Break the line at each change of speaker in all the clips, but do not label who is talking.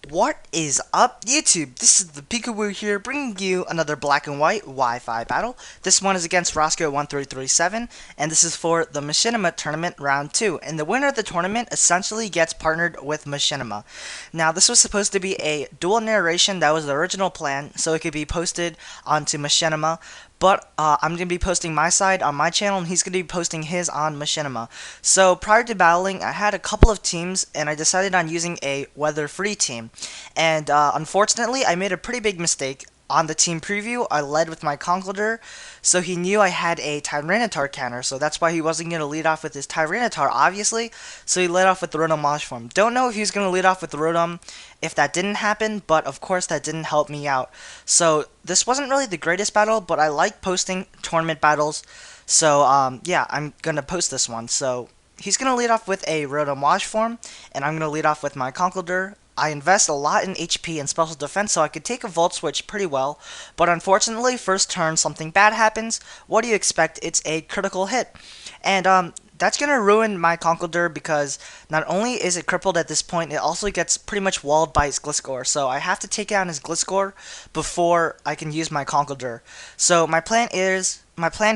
What is up, YouTube? This is ThePikaWu here, bringing you another black and white Wi-Fi battle. This one is against Roscoe1337, and this is for the Machinima Tournament Round 2. And the winner of the tournament essentially gets partnered with Machinima. Now, this was supposed to be a dual narration. That was the original plan, so it could be posted onto Machinima. But I'm going to be posting my side on my channel, and he's going to be posting his on Machinima. So prior to battling, I had a couple of teams, and I decided on using a weather-free team. And unfortunately, I made a pretty big mistake. On the team preview, I led with my Conkeldurr, so he knew I had a Tyranitar counter, so that's why he wasn't going to lead off with his Tyranitar, obviously, so he led off with the Rotom Washform. Don't know if he was going to lead off with the Rotom if that didn't happen, but of course that didn't help me out. So this wasn't really the greatest battle, but I like posting tournament battles, so yeah, I'm going to post this one. So he's going to lead off with a Rotom Washform, and I'm going to lead off with my Conkeldurr. I invest a lot in HP and special defense, so I could take a Volt Switch pretty well, but unfortunately, first turn, something bad happens. What do you expect? It's a critical hit. And that's going to ruin my Conkeldurr because not only is it crippled at this point, it also gets pretty much walled by his Gliscor, so I have to take out his Gliscor before I can use my Conkeldurr. So my plan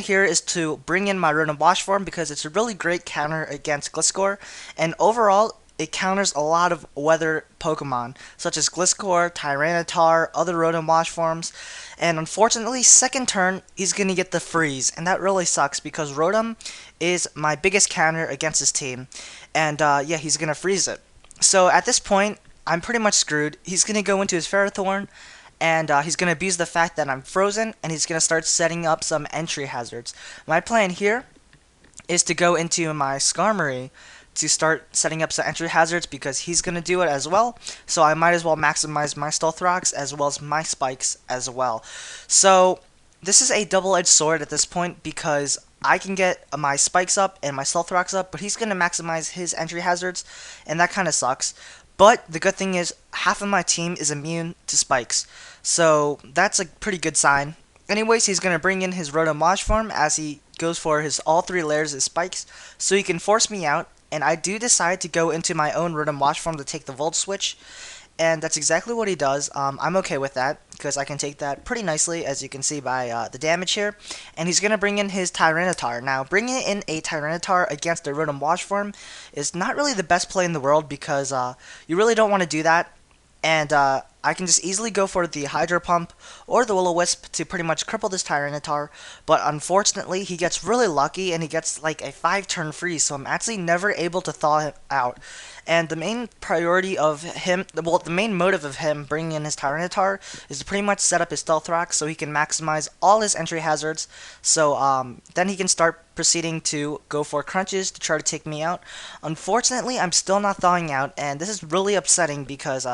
here is to bring in my Rotom Washform because it's a really great counter against Gliscor, and overall, it counters a lot of weather Pokemon, such as Gliscor, Tyranitar, other Rotom Washforms, and unfortunately, second turn, he's going to get the freeze, and that really sucks because Rotom is my biggest counter against his team, and yeah, he's going to freeze it. So at this point, I'm pretty much screwed. He's going to go into his Ferrothorn, and he's going to abuse the fact that I'm frozen, and he's going to start setting up some entry hazards. My plan here is to go into my Skarmory to start setting up some entry hazards because he's going to do it as well, so I might as well maximize my Stealth Rocks as well as my Spikes as well. So this is a double-edged sword at this point because I can get my Spikes up and my Stealth Rocks up, but he's going to maximize his entry hazards, and that kind of sucks. But the good thing is half of my team is immune to Spikes, so that's a pretty good sign. Anyways, he's going to bring in his Rotom Washform as he goes for his all three layers of Spikes, so he can force me out. And I do decide to go into my own Rotom Washform to take the Volt Switch, and that's exactly what he does. I'm okay with that, because I can take that pretty nicely, as you can see by the damage here. And he's going to bring in his Tyranitar. Now, bringing in a Tyranitar against a Rotom Washform is not really the best play in the world, because you really don't want to do that. And I can just easily go for the Hydro Pump or the Will-O-Wisp to pretty much cripple this Tyranitar, but unfortunately he gets really lucky and he gets like a 5-turn freeze, so I'm actually never able to thaw him out. And the main priority of him, well, the main motive of him bringing in his Tyranitar is to pretty much set up his Stealth Rock so he can maximize all his entry hazards, so then he can start proceeding to go for crunches to try to take me out. Unfortunately, I'm still not thawing out, and this is really upsetting because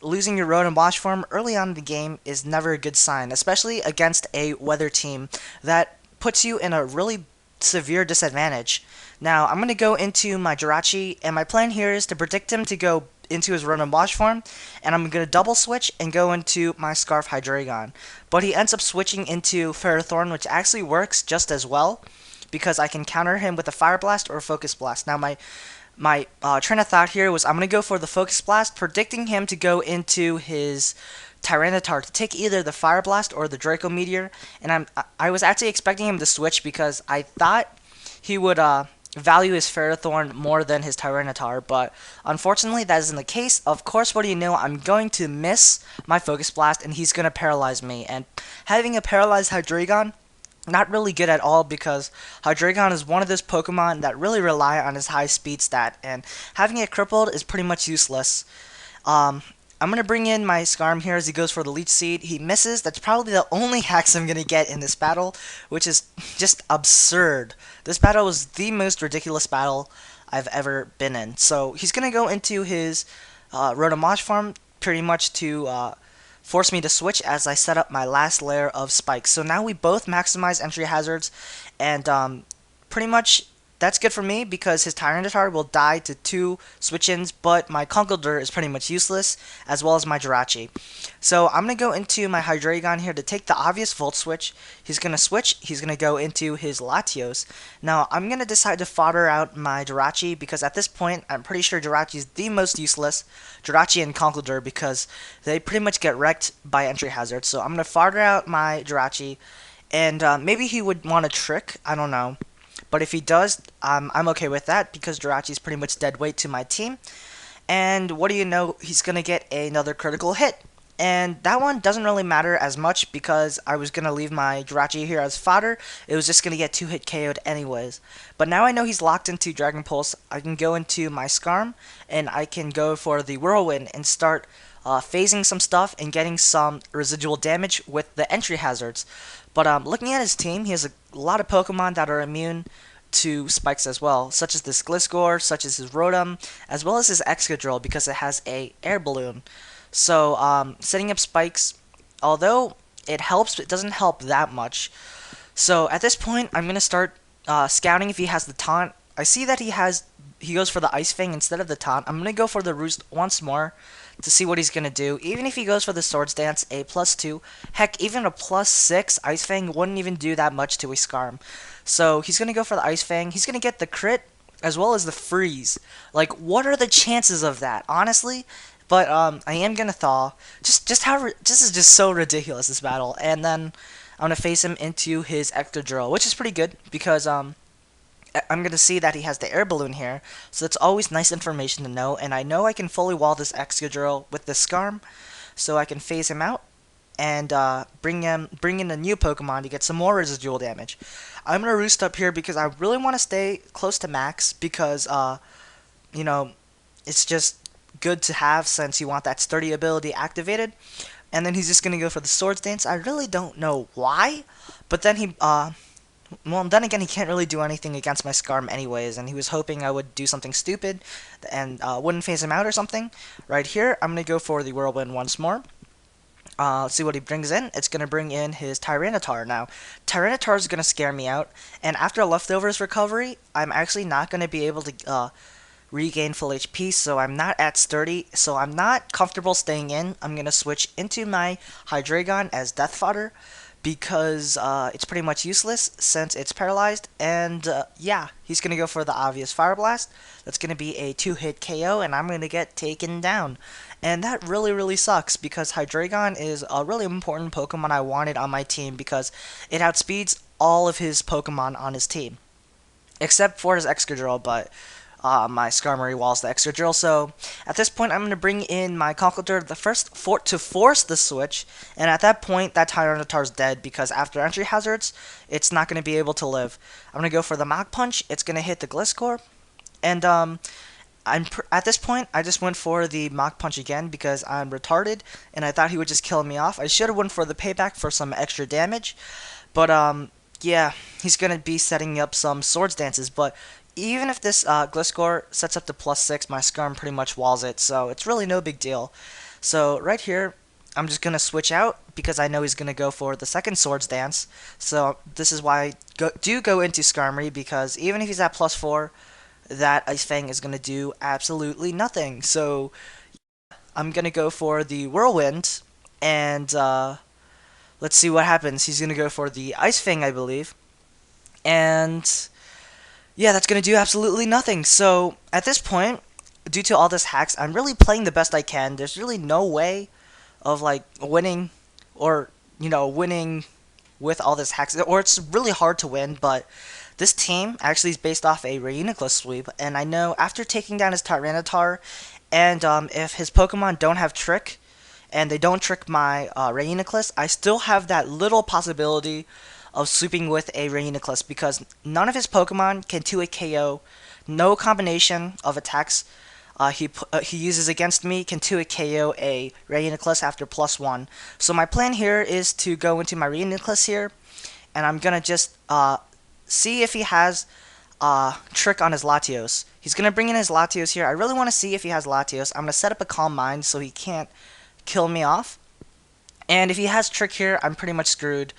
losing your Rotom Washform early on in the game is never a good sign, especially against a weather team that puts you in a really severe disadvantage. Now, I'm going to go into my Jirachi, and my plan here is to predict him to go into his Rotom Washform, and I'm going to double switch and go into my Scarf Hydreigon. But he ends up switching into Ferrothorn, which actually works just as well, because I can counter him with a Fire Blast or a Focus Blast. Now, my train of thought here was I'm going to go for the Focus Blast, predicting him to go into his Tyranitar to take either the Fire Blast or the Draco Meteor, and I was actually expecting him to switch because I thought he would value his Ferrothorn more than his Tyranitar, but unfortunately that isn't the case. Of course, what do you know, I'm going to miss my Focus Blast and he's going to paralyze me, and having a paralyzed Hydreigon, not really good at all because Hydreigon is one of those Pokemon that really rely on his high speed stat, and having it crippled is pretty much useless. I'm going to bring in my Skarm here as he goes for the Leech Seed. He misses. That's probably the only hacks I'm going to get in this battle, which is just absurd. This battle was the most ridiculous battle I've ever been in. So he's going to go into his Rotom Washform pretty much to force me to switch as I set up my last layer of Spikes. So now we both maximize entry hazards, and pretty much that's good for me because his Tyranitar will die to 2 switch-ins, but my Conkeldurr is pretty much useless, as well as my Jirachi. So I'm going to go into my Hydreigon here to take the obvious Volt Switch. He's going to switch, he's going to go into his Latios. Now, I'm going to decide to fodder out my Jirachi, because at this point, I'm pretty sure Jirachi is the most useless, Jirachi and Conkeldurr, because they pretty much get wrecked by entry hazards. So I'm going to fodder out my Jirachi, and maybe he would want a Trick, I don't know. But if he does, I'm okay with that because Jirachi is pretty much dead weight to my team. And what do you know, he's going to get another critical hit. And that one doesn't really matter as much because I was going to leave my Jirachi here as fodder. It was just going to get 2-hit KO'd anyways. But now I know he's locked into Dragon Pulse, I can go into my Skarm, and I can go for the Whirlwind and start phasing some stuff and getting some residual damage with the entry hazards. But looking at his team, he has a lot of Pokemon that are immune to spikes as well, such as this Gliscor, such as his Rotom, as well as his Excadrill because it has a air balloon. So setting up spikes, although it helps, it doesn't help that much. So at this point, I'm gonna start scouting if he has the taunt. I see that he goes for the Ice Fang instead of the taunt. I'm gonna go for the Roost once more to see what he's gonna do. Even if he goes for the Swords Dance, a +2, heck, even a +6 Ice Fang wouldn't even do that much to a Skarm. So he's gonna go for the Ice Fang. He's gonna get the crit as well as the freeze. Like, what are the chances of that, honestly? But I am gonna thaw. This is just so ridiculous, this battle. And then I'm gonna face him into his Excadrill, which is pretty good because I'm going to see that he has the air balloon here, so it's always nice information to know, and I know I can fully wall this Excadrill with this Skarm, so I can phase him out and bring in a new Pokemon to get some more residual damage. I'm going to roost up here because I really want to stay close to max because, you know, it's just good to have since you want that sturdy ability activated. And then he's just going to go for the Swords Dance. I really don't know why, but then he, well, then again, he can't really do anything against my Skarm anyways, and he was hoping I would do something stupid and wouldn't phase him out or something. Right here, I'm going to go for the Whirlwind once more. Let's see what he brings in. It's going to bring in his Tyranitar. Now, Tyranitar is going to scare me out, and after Leftovers recovery, I'm actually not going to be able to regain full HP, so I'm not at sturdy, so I'm not comfortable staying in. I'm going to switch into my Hydreigon as Death Fodder, because it's pretty much useless since it's paralyzed, and yeah, he's going to go for the obvious Fire Blast. That's going to be a 2-hit KO, and I'm going to get taken down. And that really sucks, because Hydreigon is a really important Pokemon I wanted on my team, because it outspeeds all of his Pokemon on his team. Except for his Excadrill, but my Skarmory walls the Excadrill. So at this point, I'm going to bring in my Conkeldurr to force the switch, and at that point, that Tyranitar's dead because after entry hazards, it's not going to be able to live. I'm going to go for the Mach Punch. It's going to hit the Gliscor, and at this point, I just went for the Mach Punch again because I'm retarded, and I thought he would just kill me off. I should have went for the payback for some extra damage, but yeah, he's going to be setting up some Swords Dances, but even if this Gliscor sets up to +6, my Skarm pretty much walls it, so it's really no big deal. So right here, I'm just going to switch out because I know he's going to go for the second Swords Dance. So this is why I do go into Skarmory, because even if he's at +4, that Ice Fang is going to do absolutely nothing. So I'm going to go for the Whirlwind, and let's see what happens. He's going to go for the Ice Fang, I believe. And yeah, that's going to do absolutely nothing. So at this point, due to all this hacks, I'm really playing the best I can. There's really no way of like winning, or winning with all this hacks, or it's really hard to win. But this team actually is based off a Reuniclus sweep, and I know after taking down his Tyranitar, and if his Pokemon don't have Trick, and they don't trick my Reuniclus, I still have that little possibility of sweeping with a Reuniclus, because none of his Pokemon can 2-hit KO. No combination of attacks he uses against me can 2-hit KO a Reuniclus after +1. So my plan here is to go into my Reuniclus here, and I'm gonna just see if he has Trick on his Latios. He's gonna bring in his Latios here. I really want to see if he has Latios. I'm gonna set up a Calm Mind so he can't kill me off. And if he has Trick here, I'm pretty much screwed.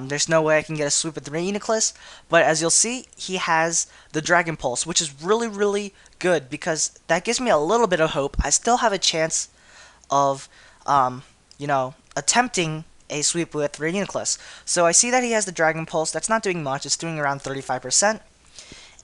There's no way I can get a sweep with the Reuniclus, but as you'll see, he has the Dragon Pulse, which is really, really good because that gives me a little bit of hope. I still have a chance of, attempting a sweep with Reuniclus. So I see that he has the Dragon Pulse. That's not doing much. It's doing around 35%.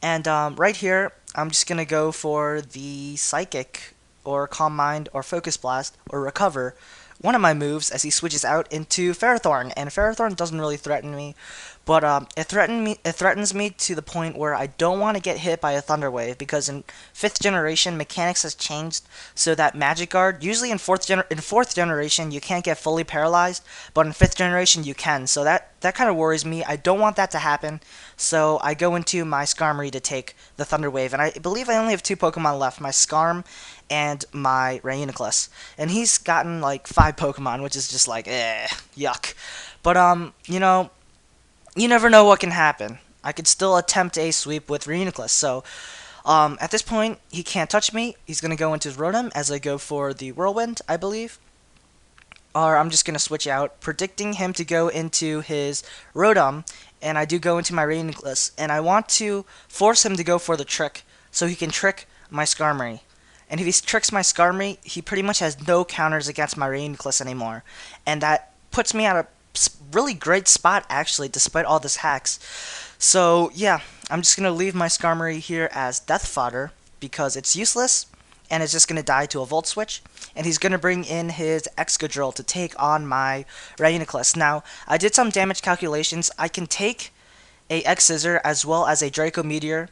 And right here, I'm just going to go for the Psychic, or Calm Mind, or Focus Blast, or Recover, one of my moves, as he switches out into Ferrothorn. And Ferrothorn doesn't really threaten me, but it threatens me to the point where I don't want to get hit by a Thunder Wave, because in 5th generation, mechanics has changed so that Magic Guard, usually in 4th generation, you can't get fully paralyzed, but in 5th generation, you can. So that kind of worries me. I don't want that to happen, so I go into my Skarmory to take the Thunder Wave, and I believe I only have 2 Pokemon left, my Skarm and my Reuniclus. And he's gotten like 5 Pokemon, which is just like, yuck. But, you never know what can happen. I could still attempt a sweep with Reuniclus, so at this point, he can't touch me. He's going to go into his Rotom as I go for the Whirlwind, I believe. Or I'm just going to switch out, predicting him to go into his Rotom, and I do go into my Reuniclus, and I want to force him to go for the trick, so he can trick my Skarmory. And if he tricks my Skarmory, he pretty much has no counters against my Reuniclus anymore, and that puts me at a really great spot, actually, despite all this hacks. So, yeah, I'm just going to leave my Skarmory here as death fodder, because it's useless, and it's just going to die to a Volt Switch, and he's going to bring in his Excadrill to take on my Reuniclus. Now, I did some damage calculations. I can take a X-Scissor as well as a Draco Meteor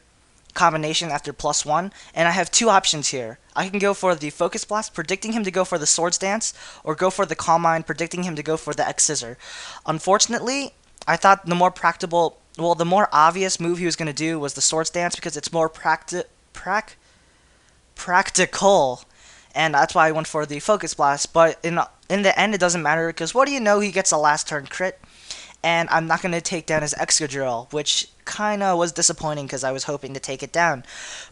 combination after +1, and I have 2 options here. I can go for the Focus Blast, predicting him to go for the Swords Dance, or go for the Calm Mind, predicting him to go for the X-Scissor. Unfortunately, I thought the more obvious move he was going to do was the Swords Dance, because it's more practical, and that's why I went for the Focus Blast. But in the end, it doesn't matter, because what do you know, he gets a last turn crit, and I'm not going to take down his Excadrill, which kind of was disappointing because I was hoping to take it down.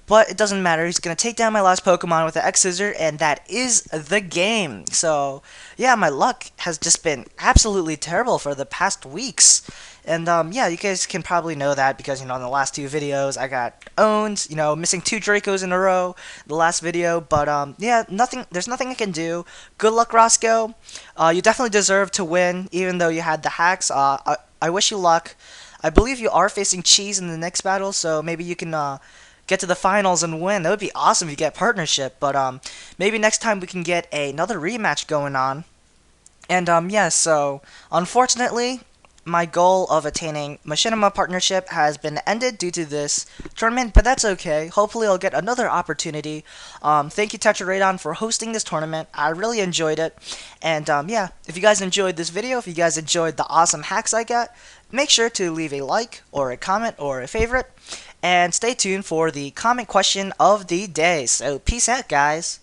But it doesn't matter, he's going to take down my last Pokemon with the X-Scissor, and that is the game. So, yeah, my luck has just been absolutely terrible for the past weeks. And, yeah, you guys can probably know that because, in the last 2 videos, I got owned, missing 2 Dracos in a row, the last video. But, yeah, there's nothing I can do. Good luck, Roscoe. You definitely deserve to win, even though you had the hacks. I wish you luck. I believe you are facing Cheese in the next battle, so maybe you can get to the finals and win. That would be awesome if you get partnership, but maybe next time we can get another rematch going on. And yeah, so unfortunately, my goal of attaining Machinima partnership has been ended due to this tournament, but that's okay. Hopefully I'll get another opportunity. Thank you, Tetraradon, for hosting this tournament. I really enjoyed it. And yeah, if you guys enjoyed this video, if you guys enjoyed the awesome hacks I got, make sure to leave a like, or a comment, or a favorite. And stay tuned for the comment question of the day. So peace out, guys.